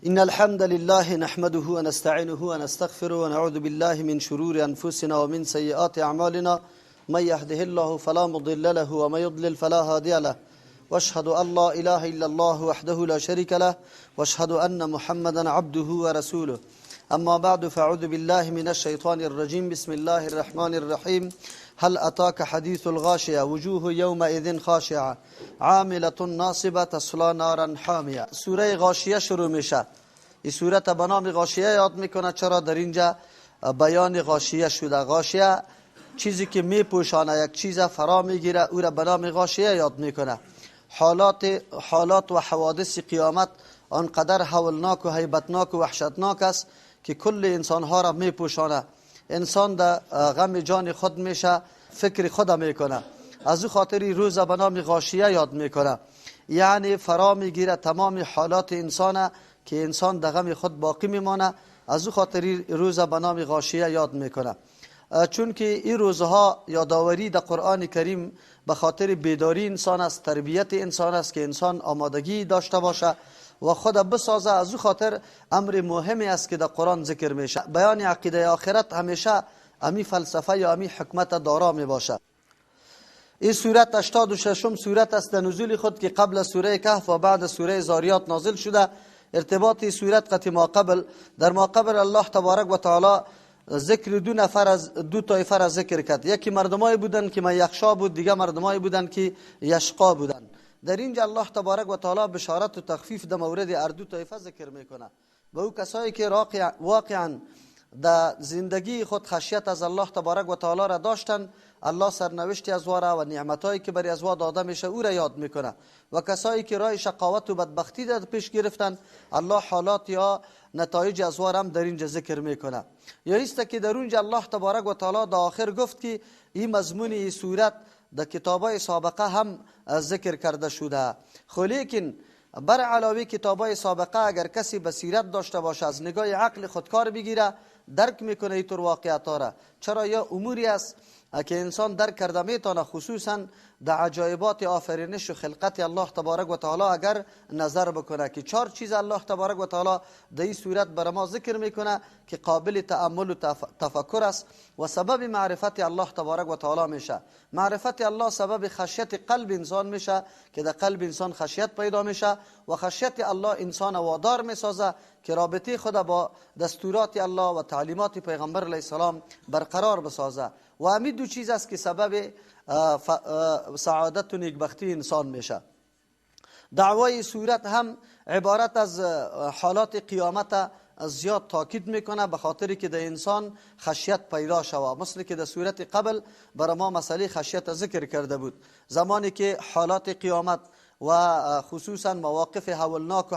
إن الحمد لله نحمده ونستعينه ونستغفره ونعوذ بالله من شرور أنفسنا ومن سيئات أعمالنا من يهده الله فلا مضل له ومن يضلل فلا هادي له واشهد أن لا إله إلا الله وحده لا شريك له واشهد أن محمدا عبده ورسوله أما بعد فأعوذ بالله من الشيطان الرجيم بسم الله الرحمن الرحيم هل أتاك حديث الغاشية وجوه يومئذ خاشعة عاملة ناصبة تصلى نارا حامية. سوره غاشیه شروع میشه. این سورت به نام غاشیه یاد میکنه. چرا در اینجا بیان غاشیه شده؟ غاشیه چیزی که میپوشانه، یک چیز فرا میگیره، او را به نام غاشیه یاد میکنه. حالات و حوادث قیامت آنقدر هولناک و هیبتناک و وحشتناک است که کل انسانها را میپوشانه. انسان در غم جان خود میشه، فکر خود میکنه. از او خاطر روز به نام غاشیه یاد میکنه، یعنی فرا میگیره تمام حالات انسان که انسان در غم خود باقی میمانه. از او خاطر روز به نام غاشیه یاد میکنه. چون که این روزها یادآوری در قرآن کریم به خاطر بیداری انسان است، تربیت انسان است که انسان آمادگی داشته باشه و خود بسازه. از او خاطر امر مهمی است که در قرآن ذکر میشه. بیان عقیده آخرت همیشه امی فلسفه یا امی حکمت دارا می باشه. این سورت 86م سورت است در نزول خود که قبل سوره کهف و بعد سوره زاریات نازل شده. ارتباط سورت قط ما قبل، در ما قبل الله تبارک و تعالی ذکر دو طایفه را ذکر کرد. یکی مردمایی بودند که من یخشا بود، دیگه مردمایی بودند که یشقا بودند. در اینجا الله تبارک و تعالی بشارت و تخفیف در مورد هر دو طایفه ذکر میکنه. و او کسایی که واقعا در زندگی خود خشیت از الله تبارک و تعالی را داشتن، الله سرنوشتی از واره و نعمتایی که بر از وا داده میشه او را یاد میکنه. و کسایی که راه شقاوت و بدبختی در پیش گرفتن، الله حالات یا نتایج از واره هم در اینجا ذکر میکنه. یا است که در اونجا الله تبارک و تعالی در آخر گفت که این مضمون این سورت در کتابای سابقه هم ذکر کرده شده. خو لیکن بر علاوه کتابای سابقه اگر کسی بصیرت داشته باشه، از نگاه عقل خودکار بگیره، درک میکنه اینطور واقعیت ها را. چرا یا اموری است که انسان درک کرده میتونه، خصوصا در عجایبات آفرینش و خلقت الله تبارک و تعالی اگر نظر بکنه که 4 چیز الله تبارک و تعالی در این صورت بر ما ذکر میکنه که قابل تأمل و تفکر است و سبب معرفت الله تبارک و تعالی میشه. معرفت الله سبب خشیت قلب انسان میشه که در قلب انسان خشیت پیدا میشه و خشیت الله انسان وادار میسازه که رابطه خود با دستورات الله و تعلیمات پیغمبر علیه السلام برقرار بسازه. و همین دو چیز است که سبب سعادت و نیکبختی انسان میشه. دعوای صورت هم عبارت از حالات قیامت زیاد تاکید میکنه، به خاطر که در انسان خشیت پیدا شود. مثل که در صورت قبل برای ما مسئله خشیت ذکر کرده بود. زمانی که حالات قیامت و خصوصا مواقف هولناک و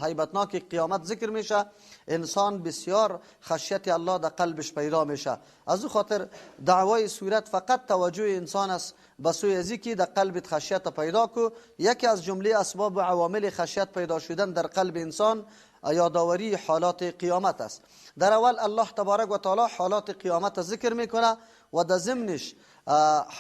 هیبتناک قیامت ذکر میشه، انسان بسیار خشیت الله در قلبش پیدا میشه. از او خاطر دعوای صورت فقط توجه انسان است به سوی ازی که در قلبت خشیت پیدا کو. یکی از جمله اسباب و عوامل خشیت پیدا شدن در قلب انسان یادآوری حالات قیامت است. در اول الله تبارک و تعالی حالات قیامت ذکر میکنه و در ضمنش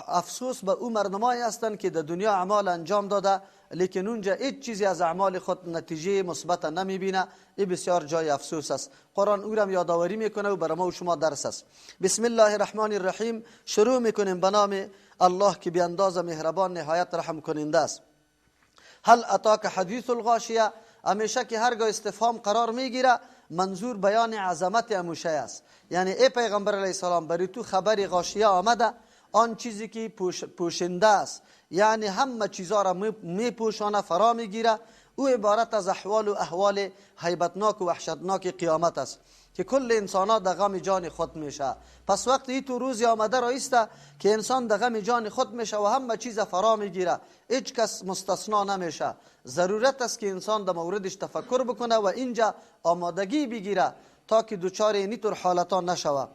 افسوس به او مردمایی هستند که در دنیا اعمال انجام داده لیکن اونجا هیچ چیزی از اعمال خود نتیجه مثبت نمیبینه. این بسیار جای افسوس است. قرآن او را یادآوری میکنه و برای ما و شما درس است. بسم الله الرحمن الرحیم. شروع میکنیم به نام الله که به اندازه مهربان نهایت رحم کننده است. هل اتاک حدیث الغاشیه. همیشه که هرگاه استفهام قرار میگیره منظور بیان عظمت اموشه است. یعنی ای پیغمبر علیه السلام برای تو خبر غاشیه آمده، آن چیزی که پوشنده است، یعنی همه چیزا را میپوشانه، فرا میگیره. او عبارت از احوال هیبتناک و وحشتناک قیامت است که کل انسان‌ها در غم جان خود میشه. پس وقتی تو روزی آمده رایسته که انسان در غم جان خود میشه و همه چیز فرا میگیره، هیچ کس مستثنا نمیشه. ضرورت است که انسان در موردش تفکر بکنه و اینجا آمادگی بگیره تا که دوچار اینطور حالتا نشوه.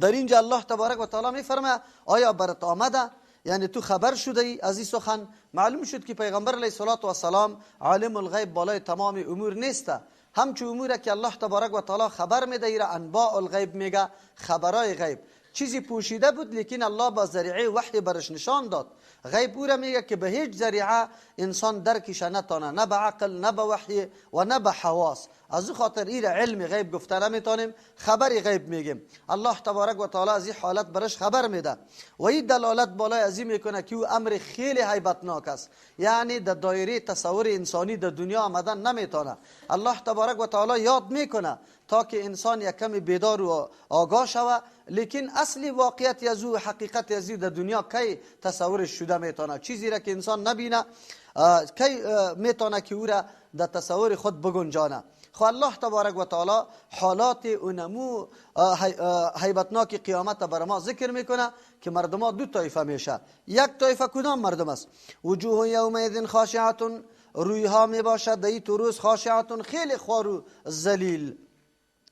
در اینجا الله تبارک و تعالی میفرمه آیا برات آمده، یعنی تو خبر شده ای از این سخن؟ معلوم شد که پیغمبر علیه السلام عالم الغیب بالای تمام امور نیسته. همچون اموره که الله تبارک و تعالی خبر میده ایره انباء الغیب میگه، خبرای غیب. چیزی پوشیده بود لیکن الله با ذریعه وحی برش نشان داد غیب او را میگه که به هیچ ذریعه انسان درکش نتونه، نه به عقل، نه به وحی و نه به حواس. از او خاطر این علم غیب گفته نمیتونیم، خبری غیب میگیم. الله تبارک و تعالی از این حالت برش خبر میده و این دلالت بالای از این میکنه که او امر خیلی هیبتناک است، یعنی در دایره تصور انسانی در دنیا آمدن نمیتونه. الله تبارک و تعالی یاد میکنه تا که انسان یک کمی بیدار و آگاه شود، لیکن اصلی واقعیت از او، حقیقت از او در دنیا کی تصورش شده میتونه؟ چیزی را که انسان نبینه کی میتونه که او را در تصور خود بگنجانه؟ خو الله تبارک و تعالی حالات اونمو هیبتناک قیامت بر ما ذکر میکنه که مردم دو طایفه میشه. یک طایفه کدام مردم است؟ وجوه یومئذ خاشعه، روی ها میباشد در این روز خاشعه، خیلی خوار و ذلیل.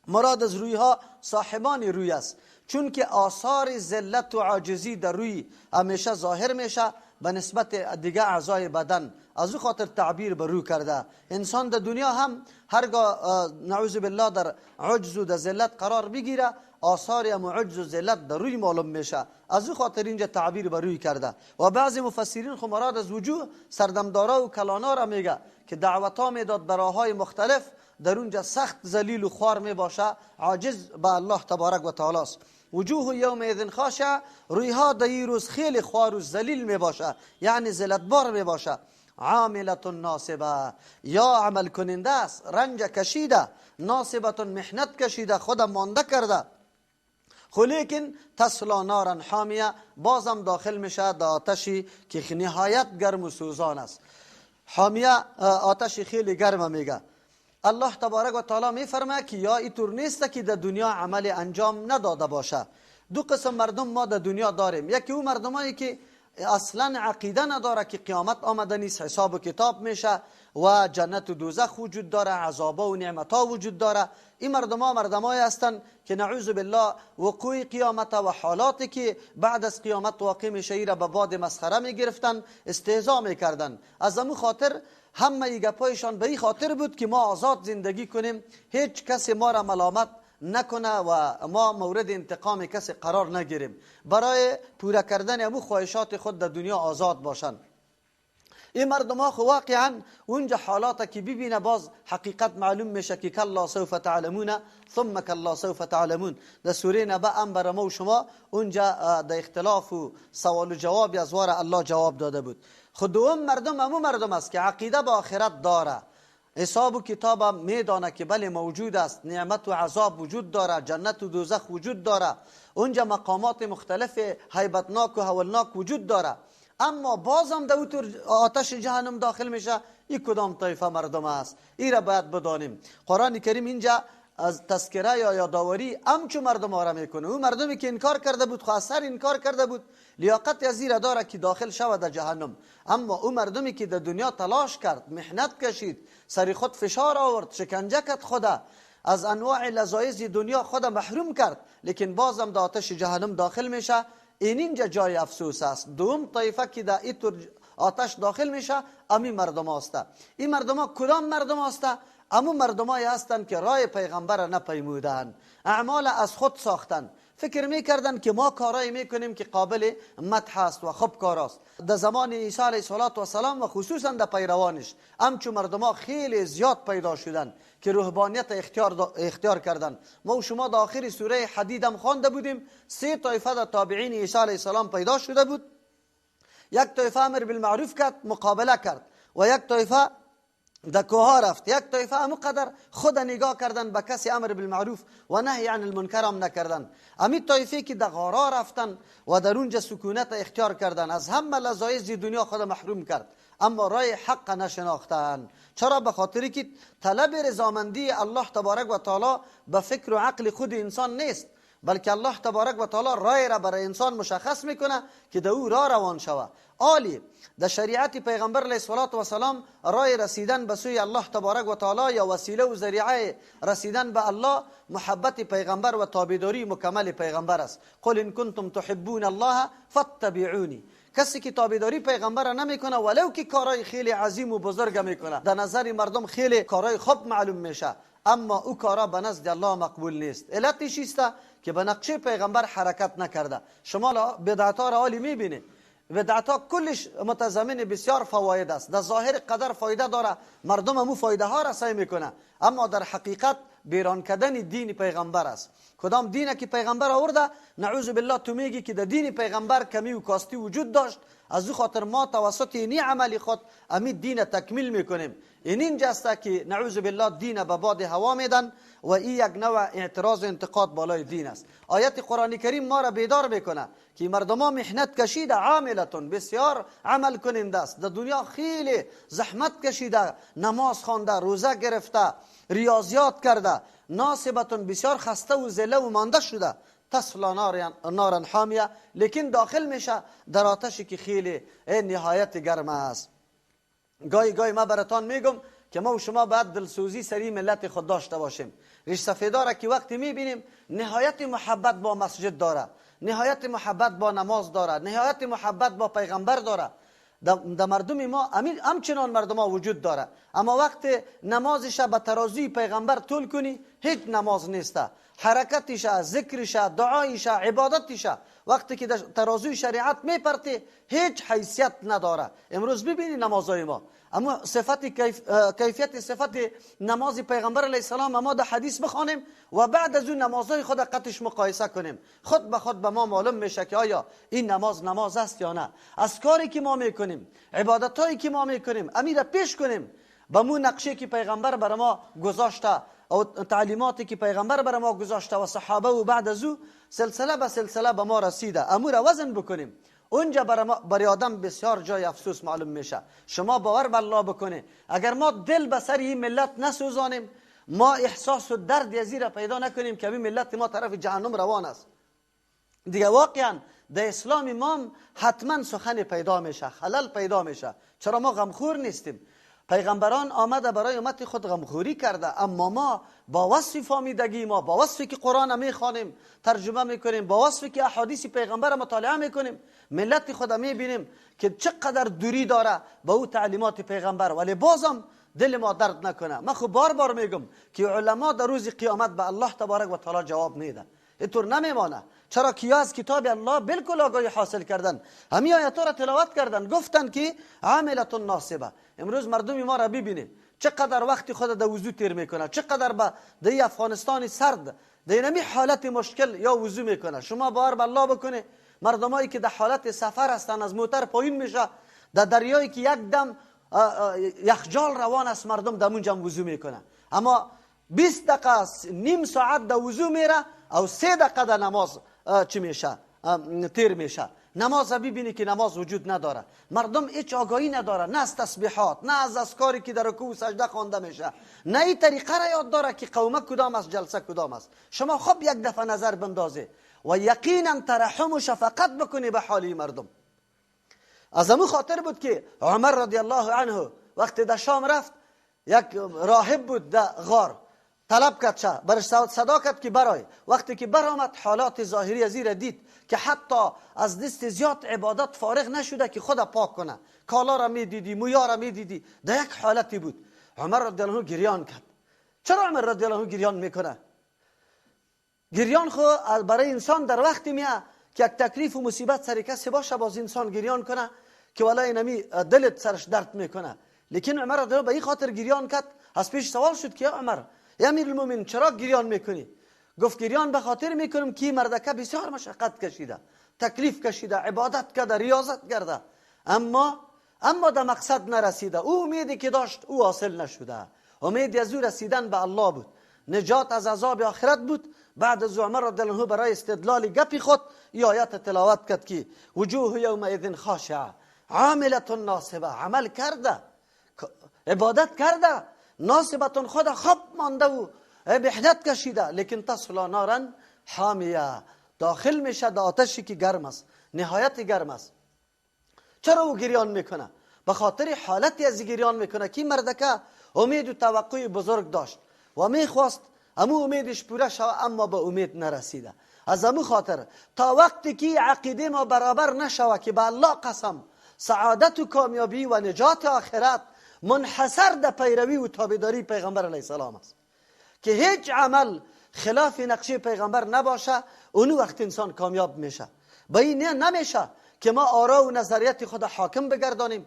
مراد از روی ها صاحبان روی است، چون که آثار ذلت و عاجزی در روی همیشه ظاهر میشه به نسبت دیگه اعضای بدن. از او خاطر تعبیر به رو کرده. انسان در دنیا هم هرگاه نعوذ بالله در عجز و در ذلت قرار بگیره، آثار هم عجز و ذلت در روی معلوم میشه. از او خاطر اینجا تعبیر به روی کرده. و بعضی مفسرین خو مراد از وجوه سردمدارا و کلانا را میگه که دعوتا میداد براهای مختلف، در اونجا سخت ذلیل و خوار می باشه، عاجز به الله تبارک و تعالی است. وجوه یومئذ خاشعه، روی ها در این روز خیلی خوار و ذلیل می باشه، یعنی ذلت بار می باشه. عاملة ناصبه، یا عمل کننده است، رنج کشیده، ناصبه محنت کشیده، خودم مانده کرده. خو لیکن تسلا نارا حامیه، بازم داخل میشه در آتشی که نهایت گرم و سوزان است. حامیه آتش خیلی گرم میگه. الله تبارک و تعالی میفرماید که یا اینطور نیست که در دنیا عمل انجام نداده باشه. دو قسم مردم ما در دنیا داریم. یکی او مردمایی که اصلا عقیده نداره که قیامت آمده نیست، حساب و کتاب میشه و جنت و دوزخ وجود داره، عذاب و نعمت ها وجود داره. این مردمایی هستند که نعوذ بالله وقوع قیامت و حالاتی که بعد از قیامت واقع میشه ای را به باد مسخره میگرفتن، استهزا میکردن. از همون خاطر همه ای گپایشان به این خاطر بود که ما آزاد زندگی کنیم، هیچ کسی ما را ملامت نکنه و ما مورد انتقام کسی قرار نگیریم، برای پورا کردن امو خواهشات خود در دنیا آزاد باشن. این مردم ها واقعا اونجا حالات که ببینه باز حقیقت معلوم میشه که کلا سوف تعلمون ثم کلا سوف تعلمون. در سوره نبأ هم بر ما و شما اونجا در اختلاف و سوال و جواب از وار الله جواب داده بود. خود دوم مردم همون مردم است که عقیده به آخرت داره، حساب و کتاب میدانه که بله موجود است، نعمت و عذاب وجود داره، جنت و دوزخ وجود داره، اونجا مقامات مختلف هیبتناک و هولناک وجود داره، اما بازم در آتش جهنم داخل میشه. این کدام طایفه مردم است؟ این را باید بدانیم. قرآن کریم اینجا از تذکره یا یادآوری همچون مردم ها را میکنه. اون مردمی که انکار کرده بود، خواستر انکار کرده بود، لیاقت از این را داره که داخل شود در جهنم. اما اون مردمی که در دنیا تلاش کرد، محنت کشید، سری خود فشار آورد، شکنجه کرد، خدا از انواع لذایذ دنیا خدا محروم کرد، لیکن بازم در آتش جهنم داخل میشه. اینجا جای افسوس است. دوم طایفه که در این آتش داخل میشه امی مردم هست. این مردم ها کدام مردم هست؟ امو مردم هایی هستند که راه پیغمبر نپیمودن، اعمال از خود ساختن، فکر میکردن که ما کارایی میکنیم که قابل مدح است و خوب کار است. در زمان عیسی علیه السلام و خصوصا در پیروانش همچون مردم ها خیلی زیاد پیدا شدن که روحانیت اختیار کردن. ما و شما در آخر سوره حدید هم خوانده بودیم 3 طایفه در تابعین عیسی علیه السلام پیدا شده بود. یک طایفه امر بالمعروف کرد، مقابله کرد، و یک طایفه در کوه رفت. یک طایفه همو قدر خود نگاه کردن، به کسی امر بالمعروف و نهی عن المنکر هم نکردن. امی طایفه که در غارا رفتن و در اونجا سکونت اختیار کردن، از همه لذایذ دنیا خود محروم کرد، اما راه حق نشناختن. چرا؟ به خاطری که طلب رضامندی الله تبارک و تعالی به فکر و عقل خود انسان نیست، بلکه الله تبارک و تعالی راه را برای انسان مشخص میکنه که در او راه روان شود. عالی در شریعت پیغمبر علیه السلام راه رسیدن به سوی الله تبارک و تعالی یا وسیله و ذریعه رسیدن به الله محبت پیغمبر و تابعداری مکمل پیغمبر است. قل ان کنتم تحبون الله فاتبعونی. کسی که تابعداری پیغمبر را نمیکنه ولو که کارهای خیلی عظیم و بزرگ میکنه، در نظر مردم خیلی کارهای خوب معلوم میشه، اما او کارا به نزد الله مقبول نیست. علتش است که به نقشه پیغمبر حرکت نکرده. شما بدعت‌ها را حالی میبینید. بدعت ها کلش متضمن بسیار فواید است. در ظاهر قدر فایده داره، مردم همو فایده ها را سعی میکنه، اما در حقیقت بیران کردن دین پیغمبر است. کدام دینه که پیغمبر آورده، نعوذ بالله تو میگی که در دین پیغمبر کمی و کاستی وجود داشت، از او خاطر ما توسط اینی عملی خود امی دین تکمیل میکنیم. اینجا است که نعوذ بالله دین به باد هوا میدن و این یک نوع اعتراض و انتقاد بالای دین است. آیت قرآن کریم ما را بیدار میکنه که مردم محنت کشیده، عاملتون بسیار عمل کننده است، در دنیا خیلی زحمت کشیده، نماز خوانده، روزه گرفته، ریاضیات کرده، ناصبتون بسیار خسته و زله و مانده شده، تصلا نارا حامیه، لیکن داخل میشه در آتشی که خیلی نهایت گرم است. گاهی ما براتان میگم که ما و شما باید دلسوزی سری ملت خود داشته باشیم. ریش سفیدا که وقتی میبینیم نهایت محبت با مسجد داره، نهایت محبت با نماز داره، نهایت محبت با پیغمبر داره، در مردم ما همچنان مردم ها وجود داره، اما وقت نمازش به ترازوی پیغمبر طول کنی هیچ نماز نیسته، حرکتش، ذکرش، دعایش، عبادتش وقتی که در ترازوی شریعت میپرته هیچ حیثیت نداره. امروز ببینی نمازهای ما، اما کیفیت صفت نماز پیغمبر علیه السلام ما در حدیث بخوانیم و بعد از اون نمازهای خود قطعش مقایسه کنیم، خود به خود به ما معلوم میشه که آیا این نماز است یا نه. از کاری که ما میکنیم، عبادتایی که ما میکنیم، امیر پیش کنیم به مو نقشه که پیغمبر بر ما گذاشته او تعلیماتی که پیغمبر بر ما گذاشته و صحابه و بعد از او سلسله به سلسله به ما رسیده، امور وزن بکنیم. اونجا برای آدم بسیار جای افسوس معلوم میشه. شما باور به الله بکنه، اگر ما دل به سر این ملت نسوزانیم، ما احساس و درد یزیر پیدا نکنیم که این ملت ما طرف جهنم روان است، دیگه واقعا در اسلام ما حتما سخن پیدا میشه، خلل پیدا میشه. چرا ما غمخور نیستیم؟ پیغمبران آمده برای امت خود غمخوری کرده، اما ما با وصف فهمیدگی، ما با وصفی که قرآن میخوانیم، ترجمه میکنیم، با وصفی که احادیث پیغمبر مطالعه میکنیم، ملت خود میبینیم که چقدر دوری داره با او تعلیمات پیغمبر، ولی بازم دل ما درد نکنه. من خب بار میگم که علما در روز قیامت به الله تبارک و تعالی جواب میده، اینطور نمیمانه. چرا که از کتاب الله بالکل آگاهی حاصل کردن، همین آیات را تلاوت کردن، گفتن که عاملة ناصبه. امروز مردم ما را ببینید چقدر وقتی خود در وضو تیر میکنه، چقدر با در افغانستان سرد در این حالت مشکل یا وضو میکنه. شما باور به الله بکنه مردمایی که در حالت سفر هستن، از موتر پایین میشه در دریایی که یک دم یخجال روان است، مردم در اونجا وضو میکنه، اما 20 دقیقه نیم ساعت در وضو میره او 3 دقیقه در نماز چی میشه تیر میشه. نماز ببینی که نماز وجود نداره، مردم هیچ آگاهی نداره، نه از تسبیحات، نه از اذکاری که در رکوع و سجده خوانده میشه، نه این طریقه را یاد داره که قومه کدام است، جلسه کدام است. شما خب یک دفعه نظر بندازه و یقینا ترحم و شفقت بکنی به حالی مردم. از همون خاطر بود که عمر رضی الله عنه وقتی در شام رفت، یک راهب بود در غار، طلب کرد شه برش صدا کرد که برای. وقتی که برآمد حالات ظاهری از این دید که حتی از دست زیاد عبادت فارغ نشده که خدا پاک کنه، کالا را میدیدی، مویا را میدیدی، در یک حالتی بود. عمر رضی الله عنه گریان کرد. چرا عمر رضی الله عنه گریان میکنه؟ گریان خو برای انسان در وقتی میاد که یک تکلیف و مصیبت سر کسی باشه، باز انسان گریان کنه که والله نمی دلت سرش درد میکنه. لیکن عمر رضی الله عنه به این خاطر گریان کرد. از پیش سوال شد که عمر یا امیر المؤمنین چرا گریان میکنی؟ گفت گریان به خاطر میکنم که مردکه بسیار مشقت کشیده، تکلیف کشیده، عبادت کرده، ریاضت کرده، اما در مقصد نرسیده. او امیدی که داشت او حاصل نشده، امیدی از او رسیدن به الله بود، نجات از عذاب آخرت بود. بعد از عمر رضی الله عنه برای استدلال گپی خود این آیات تلاوت کرد که وجوه یومئذ خاشعه عاملة ناصبه، عمل کرده، عبادت کرده، ناصبتون خود خواب مانده و محنت کشیده، لیکن تصلی نارا حامیه، داخل میشه در آتشی که گرم است، نهایت گرم است. چرا او گریان میکنه؟ به خاطر حالتی از گریان میکنه که مردکه امید و توقع بزرگ داشت و میخواست امو امیدش پوره شود، اما به امید نرسیده. از امو خاطر تا وقتی که عقیده ما برابر نشود که به الله قسم سعادت و کامیابی و نجات آخرت منحصر در پیروی و تابعداری پیغمبر علیه السلام است، که هیچ عمل خلاف نقشه پیغمبر نباشه، اونو وقت انسان کامیاب میشه. با این نمیشه که ما آرا و نظریات خود حاکم بگردانیم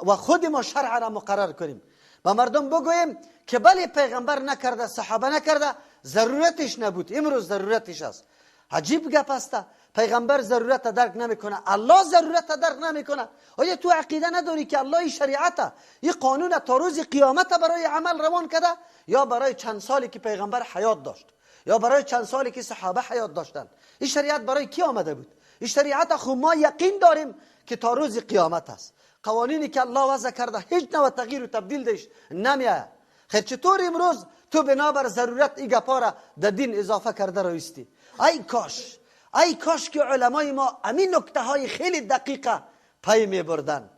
و خود ما شرع را مقرر کنیم. و مردم بگوییم که بله پیغمبر نکرده، صحابه نکرده، ضرورتش نبود، امروز ضرورتش است. عجیب گپ است. پیغمبر ضرورت درک نمیکنه، الله ضرورت درک نمیکنه. آیا تو عقیده نداری که الله شریعت، این قانون تا روز قیامت برای عمل روان کرده، یا برای چند سالی که پیغمبر حیات داشت، یا برای چند سالی که صحابه حیات داشتن؟ این شریعت برای کی آمده بود؟ این شریعت خود ما یقین داریم که تا روز قیامت است. قوانینی که الله وضع کرده هیچ نوع تغییر و تبدیل دیش نمیاد. خیلی چطور امروز تو بنابر ضرورت این گپا را در دین اضافه کرده رایستی؟ ای کاش که علمای ما همین نکته های خیلی دقیقه پی می بردن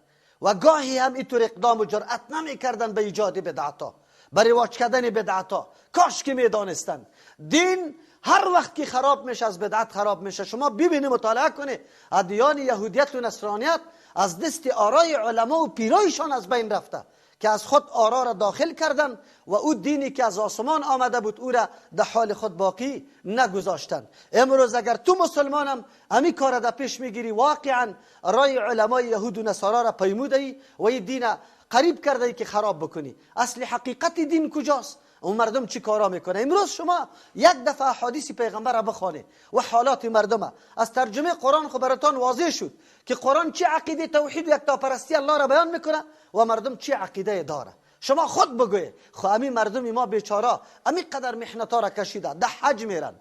و گاهی هم اینطور اقدام و جرأت نمی کردن به ایجاد بدعتا، به رواج کردن بدعتا. کاش که می دانستن دین هر وقت که خراب میشه از بدعت خراب میشه. شما ببینید، مطالعه کنید، ادیان یهودیت و نصرانیت از دست آرای علما و پیرایشان از بین رفته که از خود آرا را داخل کردن و او دینی که از آسمان آمده بود او را در حال خود باقی نگذاشتن. امروز اگر تو مسلمانم همین کار را پیش میگیری، واقعا رای علمای یهود و نصارا را پیمودی و این دین قریب کرده ای که خراب بکنی. اصل حقیقت دین کجاست؟ اون مردم چی کارا میکنه؟ امروز شما یک دفعه حدیث پیغمبر را بخوانید و حالات مردم از ترجمه قرآن خود براتون واضح شد که قرآن چه عقیده توحید و یکتاپرستی الله را بیان میکنه و مردم چه عقیده داره. شما خود بگوید خب همین مردم ما بیچاره همین قدر محنت ها را کشیده، ده حج میرن،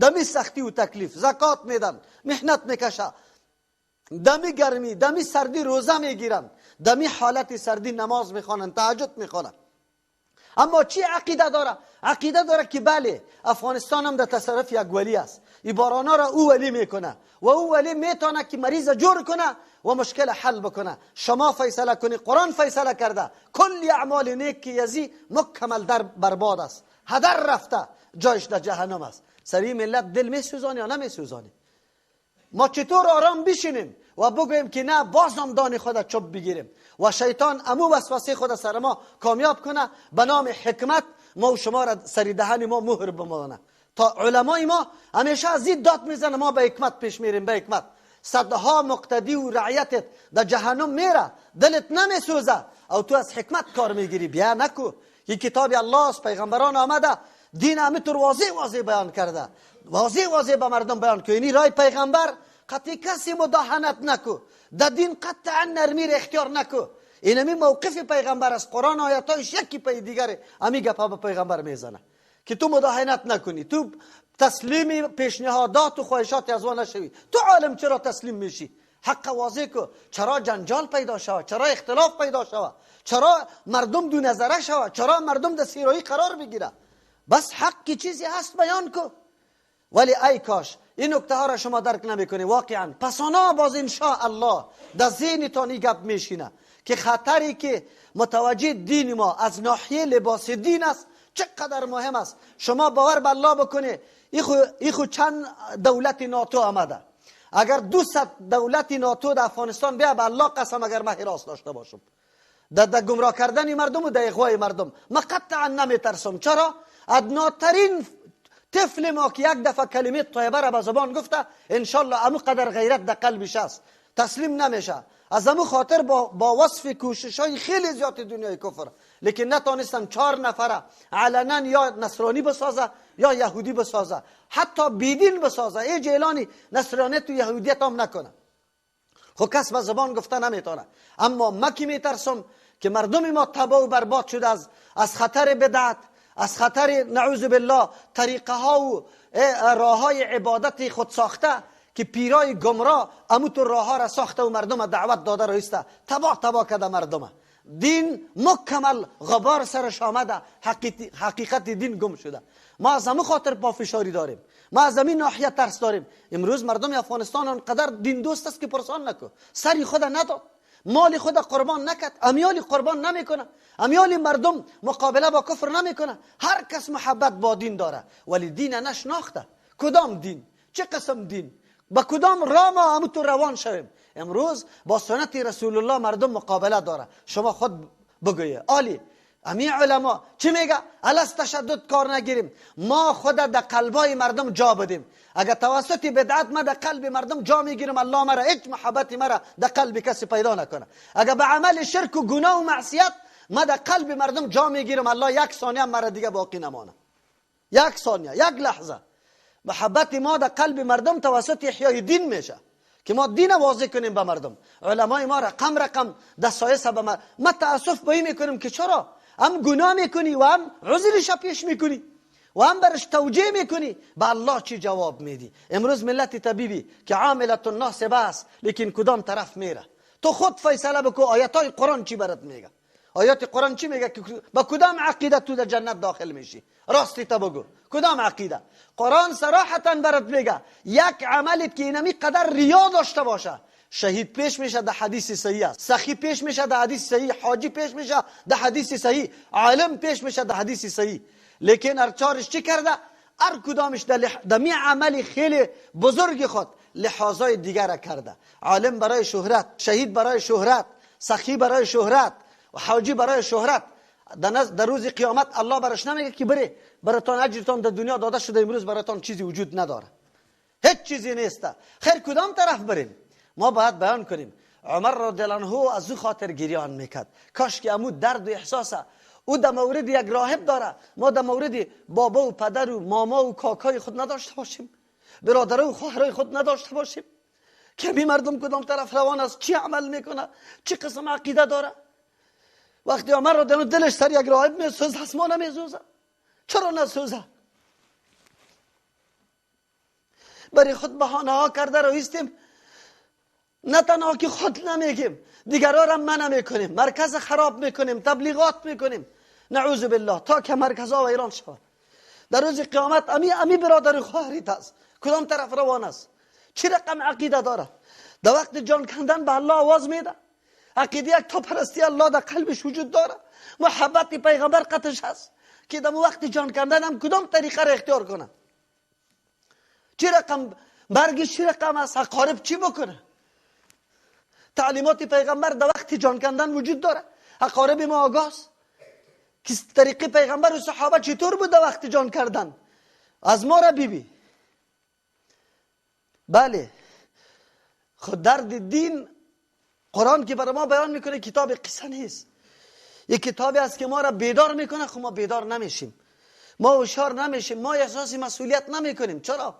دمی سختی و تکلیف، زکات میدن، محنت میکشه، دمی گرمی، دمی سردی روزه میگیرن، دمی حالت سردی نماز میخوانن، تهجد میخوانن. اما چی عقیده داره؟ عقیده داره که بله افغانستان هم در تصرف یک ولی است، این بارانا را او ولی میکنه و او ولی میتونه که مریض جور کنه و مشکل حل بکنه. شما فیصله کنی، قرآن فیصله کرده کل اعمال نیک که یزی مکمل در برباد است، هدر رفته، جایش در جهنم است. سری ملت دل میسوزانی یا نمیسوزانی؟ ما چطور آرام بشینیم و بگوییم که نه باز هم دان خود چوب بگیریم و شیطان امو وسوسه خود سر ما کامیاب کنه به نام حکمت ما و شما را سری دهن ما مهر بمانه. تا علمای ما همیشه از این داد میزنه ما به حکمت پیش میریم، به حکمت. صدها مقتدی و رعیتت در جهنم میره، دلت نمیسوزه او تو از حکمت کار میگیری. بیا نکو، این کتاب الله است، پیغمبران آمده دین همینطور واضح بیان کرده، واضح به مردم بیان که اینی رای پیغمبر، قطعی کسی مداهنت نکو، در دین قطعا نرمی را اختیار نکو. اینمی موقف پیغمبر است. قرآن آیاتایش یکی پی دیگره امی گپا به پیغمبر میزنه که تو مداهنت نکنی، تو تسلیم پیشنهادات و خواهشات از وان نشوی. تو عالم چرا تسلیم میشی؟ حق واضح کو. چرا جنجال پیدا شود؟ چرا اختلاف پیدا شود؟ چرا مردم دو نظره شود؟ چرا مردم در سیرایی قرار بگیره؟ بس حق کی چیزی هست بیان کو. ولی ای کاش این نکته ها را شما درک نمیکنی. واقعا پسانا باز ان شاء الله در ذهنتان این گپ میشینه که خطری که متوجه دین ما از ناحیه لباس دین است چقدر مهم است. شما باور به الله بکنه، این خو چند دولت ناتو آمده، اگر 200 دولت ناتو در افغانستان بیا به الله قسم اگر من حراس داشته باشم در گمراه کردن مردم و در اغوای مردم، من قطعا نمیترسم. چرا؟ ادناترین طفل ما که یک دفعه کلمه طیبه را به زبان گفته انشالله امو قدر غیرت در قلبش است، تسلیم نمیشه. از امو خاطر با وصف کوششای خیلی زیاد دنیای کفر، لیکن نتانستن 4 نفره علنا یا نصرانی بسازه یا یهودی بسازه، حتی بیدین بسازه، ای جیلانی نصرانیت و یهودیت هم نکنه. خب کس به زبان گفته نمیتونه. اما ما که میترسم که مردم ما تباه و برباد شده از خطر بدعت، از خطر نعوذ بالله طریقه ها و راه های عبادت خود ساخته که پیرای گمراه اموتو راه ها را ساخته و مردم دعوت داده رایسته تباه کده مردم. دین مکمل غبار سرش آمده، حقیقت دین گم شده. ما از همون خاطر پافشاری داریم، ما از همین ناحیه ترس داریم. امروز مردم افغانستان انقدر دین دوست است که پرسان نکو، سری خود نداد، مال خود قربان نکرد، امیالی قربان نمیکنه، امیالی مردم مقابله با کفر نمیکنه. هر کس محبت با دین داره ولی دین نشناخته. کدام دین؟ چه قسم دین؟ با کدام راه ما همونطور روان شویم؟ امروز با سنت رسول الله مردم مقابله داره. شما خود بگویه آلی امی علما چی میگه؟ الاس تشدد کار نگیریم، ما خود در قلبای مردم جا بدیم. اگر توسط بدعت ما در قلب مردم جا میگیرم، الله مرا هیچ محبتی مرا در قلب کسی پیدا نکنه. اگر به عمل شرک و گناه و معصیت ما در قلب مردم جا میگیرم، الله یک ثانیه مرا دیگه باقی نمانه. یک ثانیه، یک لحظه محبت ما در قلب مردم توسط احیای دین میشه که ما دین واضح کنیم به مردم. علمای ما رقم در سایه سبب ما تاسف به این میکنیم که چرا هم گناه میکنی و هم عذرش پیش میکنی و هم برش توجیه میکنی، به الله چی جواب میدی؟ امروز ملت طبیبی که عاملت الناس بس، لیکن کدام طرف میره؟ تو خود فیصله بکو. آیاتای قرآن چی برات میگه؟ آیات قرآن چی میگه که با کدام عقیده تو در جنت داخل میشی؟ راستی تا بگو کدام عقیده؟ قرآن صراحتا برات میگه یک عملی که اینمی قدر ریا داشته باشه، شهید پیش میشه در حدیث صحیح است، سخی پیش میشه در حدیث صحیح، حاجی پیش میشه در حدیث صحیح، عالم پیش میشه در حدیث صحیح. لیکن ارچارش چی کرده؟ هر کدامش در می عملی خیلی بزرگ خود لحاظای دیگر کرده. عالم برای شهرت، شهید برای شهرت، سخی برای شهرت و حاجی برای شهرت. در روز قیامت الله برش نمیگه که بره براتون اجرتون در دنیا داده شده، امروز براتون چیزی وجود نداره، هیچ چیزی نیسته. خیر کدام طرف بریم؟ ما باید بیان کنیم. عمر رضی الله عنه از او خاطر گریان میکرد، کاش که امو درد و احساسه او در مورد یک راهب داره، ما در مورد بابا و پدر و ماما و کاکای خود نداشته باشیم، برادر و خواهرای خود نداشته باشیم که بی مردم کدام طرف روان است، چی عمل میکنه، چی قسم عقیده داره. وقتی عمر رضی الله عنه دلش سر یک راهب میسوزه، از ما نمیسوزه؟ چرا نسوزه؟ برای خود بهانه ها کرده رایستیم. نه تنها که خود نمیگیم، دیگران را منع میکنیم، مرکز خراب میکنیم، تبلیغات میکنیم، نعوذ بالله، تا که مرکزها ویران شود. در روز قیامت امی برادر خواهریت است، کدام طرف روان است؟ چی رقم عقیده داره؟ در وقت جان کندن به الله آواز میده؟ عقیده یک تو پرستی الله در قلبش وجود داره؟ محبت پیغمبر قطعش هست که در وقت جان کندن هم کدام طریقه را اختیار کنه؟ چی رقم برگش چی رقم است؟ اقارب چی بکنه؟ تعلیمات پیغمبر در وقت جان کندن وجود داره؟ اقارب ما آگاست که طریق پیغمبر و صحابه چطور بود در وقت جان کردن؟ از ما را بیبی. بله، خود درد دین قرآن که برای ما بیان میکنه کتاب قصه نیست، یک کتابی است که ما را بیدار میکنه. خب ما بیدار نمیشیم، ما هوشیار نمیشیم، ما احساس مسئولیت نمیکنیم. چرا؟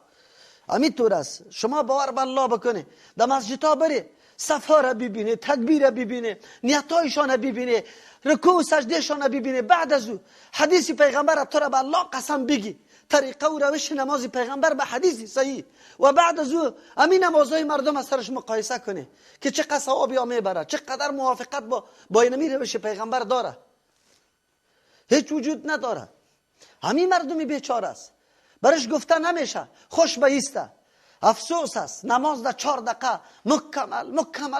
همینطور است. شما باور به الله بکنه، در مسجدها بری، صفا را ببینه، تکبیر را ببینه، نیتایشان را ببینه، رکوع و سجدهشان را ببینه، بعد از او حدیث پیغمبر تو را به الله قسم بگی، طریقه و روش نماز پیغمبر به حدیث صحیح، و بعد از او همین نمازهای مردم از سرش مقایسه کنه که چقدر ثوابی میبره، چقدر موافقت با اینمی روش پیغمبر داره. هیچ وجود نداره. همین مردمی بیچاره است، برش گفته نمیشه، خوش بایسته. افسوس است نماز در 4 دقیقه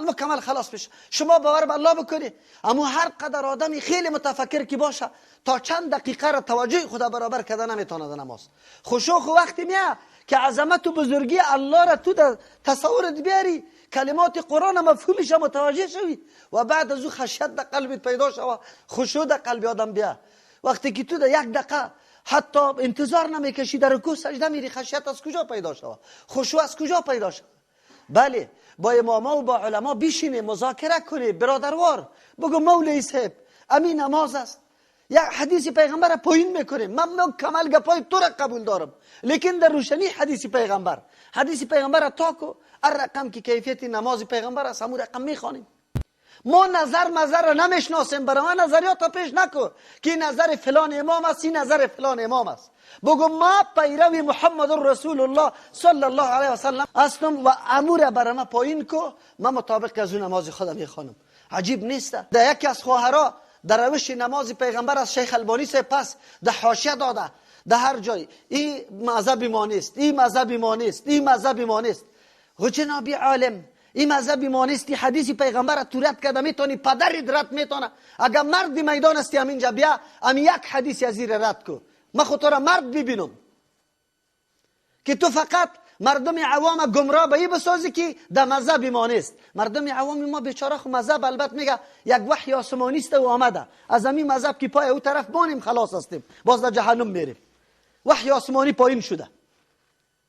مکمل خلاص بشه. شما باور به الله بکنی، اما هر قدر آدمی خیلی متفکر کی باشه، تا چند دقیقه را توجه خدا برابر کرده نمیتونه در نماز. خشوع وقتی میاد که عظمت و بزرگی الله را تو در تصورت بیاری، کلمات قرآن مفهومش متوجه شوی، و بعد از او خشیت در قلبت پیدا شود، خشوع در قلب آدم بیا. وقتی که تو در 1 دقیقه حتی انتظار نمیکشی در رکوع سجده میری، خشیت از کجا پیدا شود؟ خشوع از کجا پیدا شود؟ بله، با اماما و با علما بشینه، مذاکره کنه، برادروار بگو مولوی صاحب امین نماز است، یک حدیث پیغمبر پایین میکنه، من مکمل گپای تو را قبول دارم، لیکن در روشنی حدیث پیغمبر تاکو هر رقم که کیفیت نماز پیغمبر است همون رقم میخوانیم. ما نظر را نمیشناسیم، برای ما نظریات پیش نکن که نظر فلان امام است، این نظر فلان امام است. بگو ما پیروی محمد رسول الله صلی الله علیه و سلم هستم و امور برای ما پایین کو، من مطابق از اون نماز خودم میخوانم. عجیب نیست؟ در یکی از خواهرها در روش نماز پیغمبر از شیخ البانی سے پس در حاشیه داده، در هر جای این مذهب ما نیست، این مذهب ما نیست، این مذهب ما نیست. و جنابی عالم این مذهب ما نیستی، حدیث پیغمبر تو رد کرده میتونی، پدرت رد میتونه. اگر مرد میدان استی همینجا بیا، یک حدیث از زیر رد کو، من خود تو را مرد ببینم که تو فقط مردم عوام گمراه به این بسازی که در مذهب ما نیست. مردم عوام ما بیچاره خو مذهب البته میگه یک وحی آسمانی است و آمده، از همین مذهب که پای او طرف بانیم خلاص هستیم، باز در جهنم میریم. وحی آسمانی پایین شده.